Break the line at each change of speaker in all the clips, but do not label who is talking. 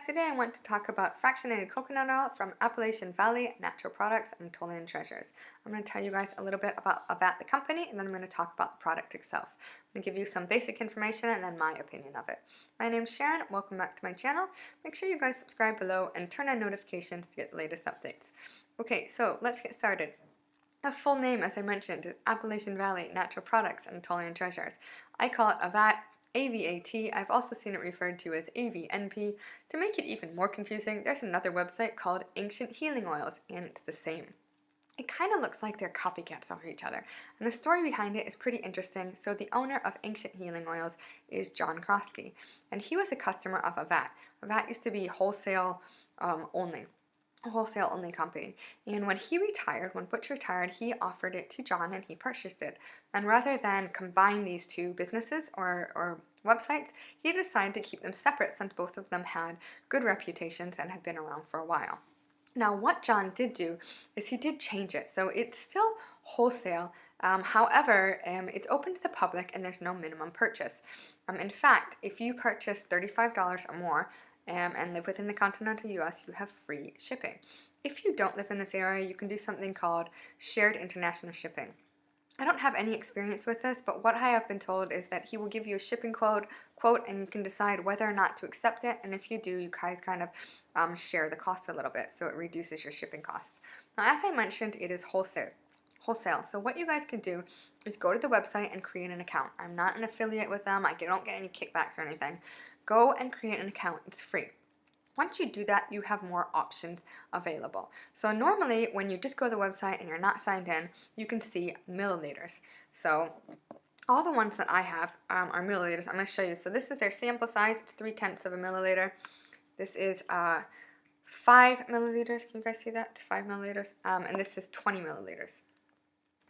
today I want to talk about fractionated coconut oil from Appalachian Valley Natural Products and Attolian Treasures. I'm going to tell you guys a little bit about AVAT the company, and then I'm going to talk about the product itself. I'm going to give you some basic information and then my opinion of it. My name is Sharon, welcome back to my channel. Make sure you guys subscribe below and turn on notifications to get the latest updates. Okay, so let's get started. The full name, as I mentioned, is Appalachian Valley Natural Products and Attolian Treasures. I call it AVAT. AVAT. I've also seen it referred to as AVNP. To make it even more confusing, there's another website called Ancient Healing Oils, and it's the same. It kind of looks like they're copycats of each other, and the story behind it is pretty interesting. So the owner of Ancient Healing Oils is John Krosky, and he was a customer of AVAT. AVAT used to be wholesale only. A wholesale only company, and when Butch retired, he offered it to John and he purchased it. And rather than combine these two businesses or websites, he decided to keep them separate since both of them had good reputations and had been around for a while. Now what John did do is he did change it, so it's still wholesale. However, it's open to the public and there's no minimum purchase. In fact, if you purchase $35 or more, and live within the continental US, you have free shipping. If you don't live in this area, you can do something called shared international shipping. I don't have any experience with this, but what I have been told is that he will give you a shipping quote, and you can decide whether or not to accept it, and if you do, you guys kind of share the cost a little bit, so it reduces your shipping costs. Now, as I mentioned, it is wholesale. So what you guys can do is go to the website and create an account. I'm not an affiliate with them. I don't get any kickbacks or anything. Go and create an account. It's free. Once you do that, you have more options available. So normally when you just go to the website and you're not signed in, you can see milliliters. So all the ones that I have are milliliters. I'm going to show you. So this is their sample size. It's 0.3 of a milliliter. This is 5 milliliters. Can you guys see that? It's 5 milliliters. And this is 20 milliliters.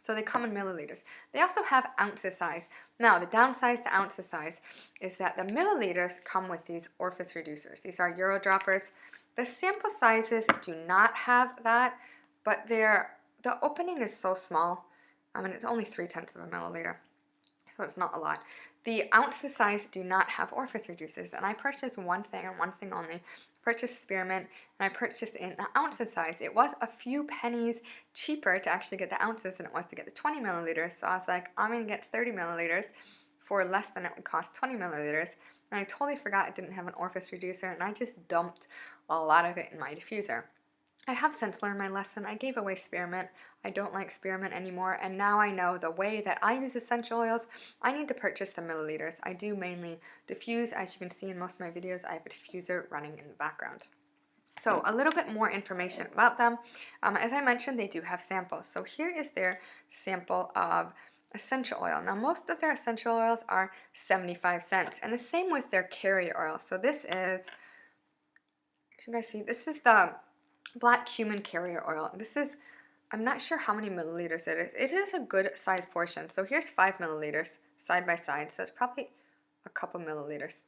So they come in milliliters. They also have ounces size. Now, the downside to ounces size is that the milliliters come with these orifice reducers. These are Euro droppers. The sample sizes do not have that, but the opening is so small. It's only 0.3 of a milliliter, so it's not a lot. The ounces size do not have orifice reducers, and I purchased one thing and one thing only. I purchased spearmint, and I purchased in the ounces size. It was a few pennies cheaper to actually get the ounces than it was to get the 20 milliliters, so I was like, I'm going to get 30 milliliters for less than it would cost 20 milliliters, and I totally forgot it didn't have an orifice reducer, and I just dumped a lot of it in my diffuser. I have since learned my lesson. I gave away spearmint. I don't like spearmint anymore, and now I know the way that I use essential oils, I need to purchase the milliliters. I do mainly diffuse. As you can see in most of my videos, I have a diffuser running in the background. So a little bit more information about them. As I mentioned, they do have samples. So here is their sample of essential oil. Now most of their essential oils are 75 cents, and the same with their carrier oil. So this is, can you guys see, this is the black cumin carrier oil. This is, I'm not sure how many milliliters it is. It is a good size portion. So here's 5 milliliters side by side. So it's probably a couple milliliters.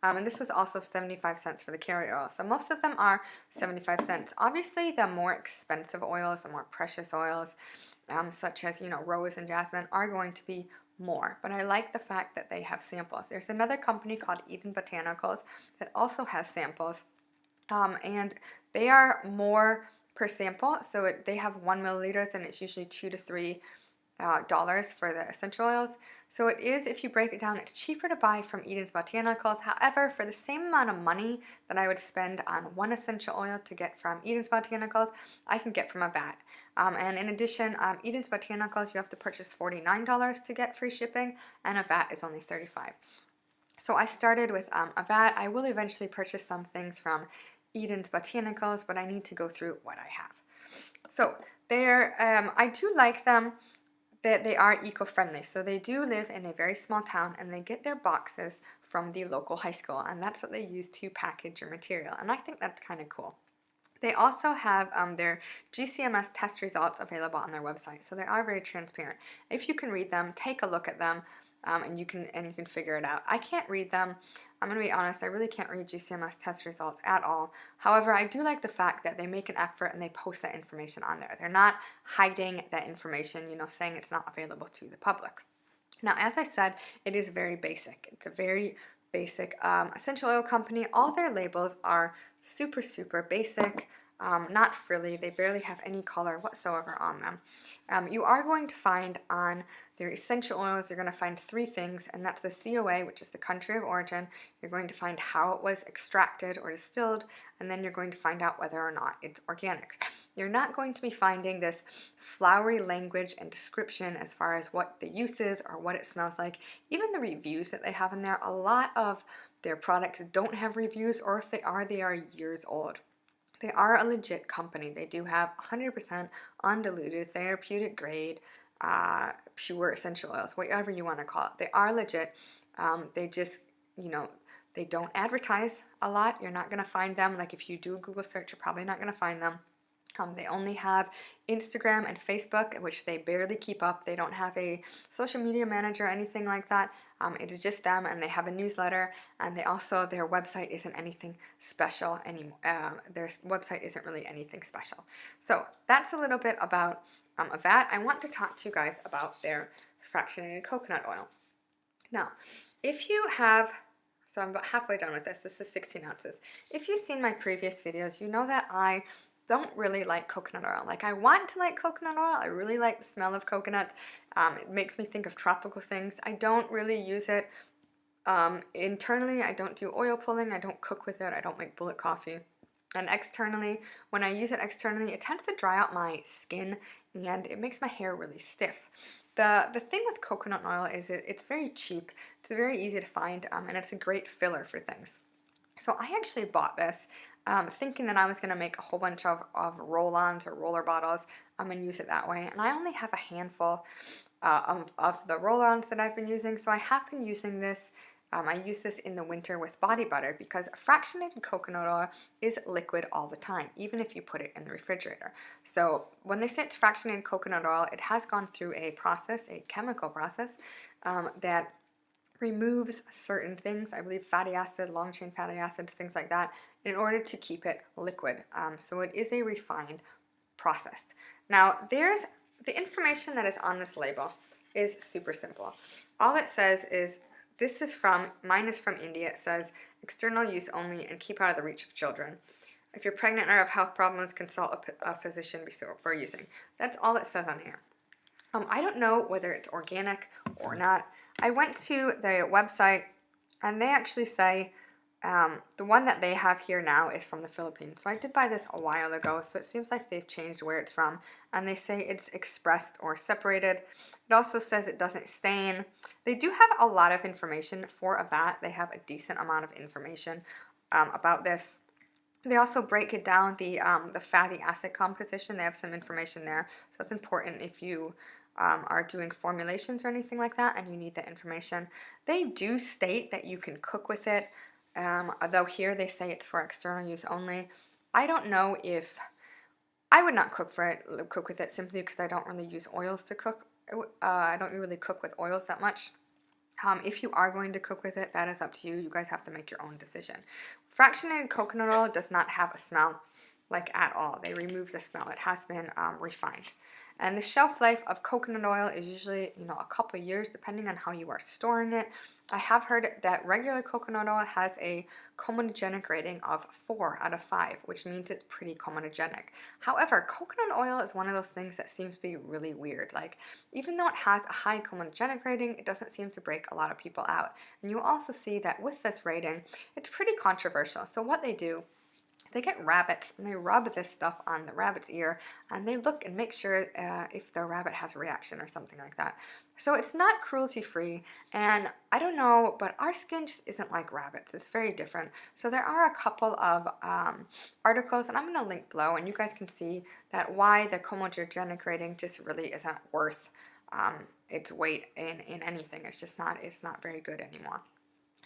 And this was also 75 cents for the carrier oil. So most of them are 75 cents. Obviously, the more expensive oils, the more precious oils, such as, rose and jasmine, are going to be more. But I like the fact that they have samples. There's another company called Botanicals that also has samples. And they are more per sample, so they have 1 milliliter, and it's usually $2 to $3 for the essential oils. So it is, if you break it down, it's cheaper to buy from Eden's Botanicals. However, for the same amount of money that I would spend on one essential oil to get from Eden's Botanicals, I can get from AVAT. And in addition, Eden's Botanicals, you have to purchase $49 to get free shipping, and AVAT is only $35. So I started with AVAT. I will eventually purchase some things from Eden's Botanicals, but I need to go through what I have. So I do like them that they are eco-friendly. So they do live in a very small town, and they get their boxes from the local high school, and that's what they use to package your material, and I think that's kind of cool. They also have their GCMS test results available on their website, so they are very transparent. If you can read them, take a look at them, and you can figure it out. I can't read them. I'm going to be honest, I really can't read GCMS test results at all. However, I do like the fact that they make an effort and they post that information on there. They're not hiding that information, saying it's not available to the public. Now, as I said, it is very basic. It's a very basic essential oil company. All their labels are super, super basic, not frilly. They barely have any color whatsoever on them. You are going to find on their essential oils, you're going to find 3 things, and that's the COA, which is the country of origin. You're going to find how it was extracted or distilled, and then you're going to find out whether or not it's organic. You're not going to be finding this flowery language and description as far as what the use is or what it smells like. Even the reviews that they have in there, a lot of their products don't have reviews, or if they are years old. They are a legit company. They do have 100% undiluted, therapeutic grade, pure essential oils, whatever you want to call it. They are legit. They just, they don't advertise a lot. You're not going to find them. Like if you do a Google search, you're probably not going to find them. They only have Instagram and Facebook, which they barely keep up. They don't have a social media manager or anything like that. It is just them, and they have a newsletter, and their website isn't anything special anymore. Their website isn't really anything special. So that's a little bit about AVAT. I want to talk to you guys about their fractionated coconut oil. Now, if you have, so I'm about halfway done with this. This is 16 ounces. If you've seen my previous videos, you know that I don't really like coconut oil. Like, I want to like coconut oil. I really like the smell of coconuts. It makes me think of tropical things. I don't really use it internally. I don't do oil pulling. I don't cook with it. I don't make bullet coffee. And externally, when I use it externally, it tends to dry out my skin and it makes my hair really stiff. The thing with coconut oil is it's very cheap. It's very easy to find, and it's a great filler for things. So I actually bought this thinking that I was going to make a whole bunch of roll-ons or roller bottles and use it that way. And I only have a handful of the roll-ons that I've been using. So I have been using this. I use this in the winter with body butter because fractionated coconut oil is liquid all the time, even if you put it in the refrigerator. So when they say it's fractionated coconut oil, it has gone through a process, a chemical process, that removes certain things, I believe fatty acid, long chain fatty acids, things like that, in order to keep it liquid. So it is a refined process. Now, there's the information that is on this label is super simple. All it says is, mine is from India. It says, external use only and keep out of the reach of children. If you're pregnant or have health problems, consult a physician before using. That's all it says on here. I don't know whether it's organic or not. I went to the website and they actually say the one that they have here now is from the Philippines. So I did buy this a while ago, so it seems like they've changed where it's from. And they say it's expressed or separated. It also says it doesn't stain. They do have a lot of information for AVAT. They have a decent amount of information about this. They also break it down, the fatty acid composition. They have some information there. So it's important if you are doing formulations or anything like that and you need that information. They do state that you can cook with it, although here they say it's for external use only. I don't know if I would not cook with it simply because I don't really use oils to cook. I don't really cook with oils that much. If you are going to cook with it, that is up to you. You guys have to make your own decision. Fractionated coconut oil does not have a smell, like at all. They remove the smell. It has been refined. And the shelf life of coconut oil is usually, a couple years depending on how you are storing it. I have heard that regular coconut oil has a comedogenic rating of 4 out of 5, which means it's pretty comedogenic. However, coconut oil is one of those things that seems to be really weird. Like, even though it has a high comedogenic rating, it doesn't seem to break a lot of people out. And you'll also see that with this rating, it's pretty controversial. So what they do, they get rabbits and they rub this stuff on the rabbit's ear and they look and make sure if the rabbit has a reaction or something like that. So it's not cruelty free, and I don't know, but our skin just isn't like rabbits. It's very different. So there are a couple of articles, and I'm going to link below, and you guys can see that why the comedogenic rating just really isn't worth its weight in anything. It's not very good anymore.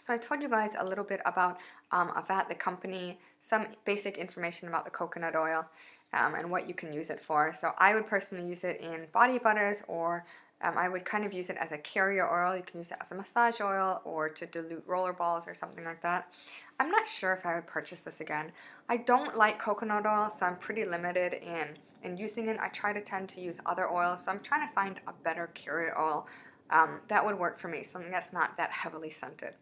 So I told you guys a little bit about AVAT, the company, some basic information about the coconut oil and what you can use it for. So I would personally use it in body butters, or I would kind of use it as a carrier oil. You can use it as a massage oil or to dilute roller balls or something like that. I'm not sure if I would purchase this again. I don't like coconut oil, so I'm pretty limited in using it. I tend to use other oils, so I'm trying to find a better carrier oil that would work for me, something that's not that heavily scented.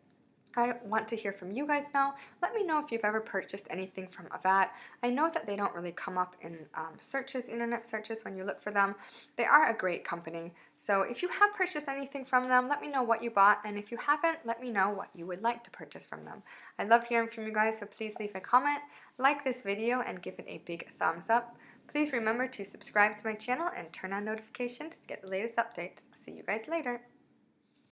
I want to hear from you guys now. Let me know if you've ever purchased anything from AVAT. I know that they don't really come up in searches, internet searches when you look for them. They are a great company. So if you have purchased anything from them, let me know what you bought. And if you haven't, let me know what you would like to purchase from them. I love hearing from you guys, so please leave a comment, like this video, and give it a big thumbs up. Please remember to subscribe to my channel and turn on notifications to get the latest updates. See you guys later.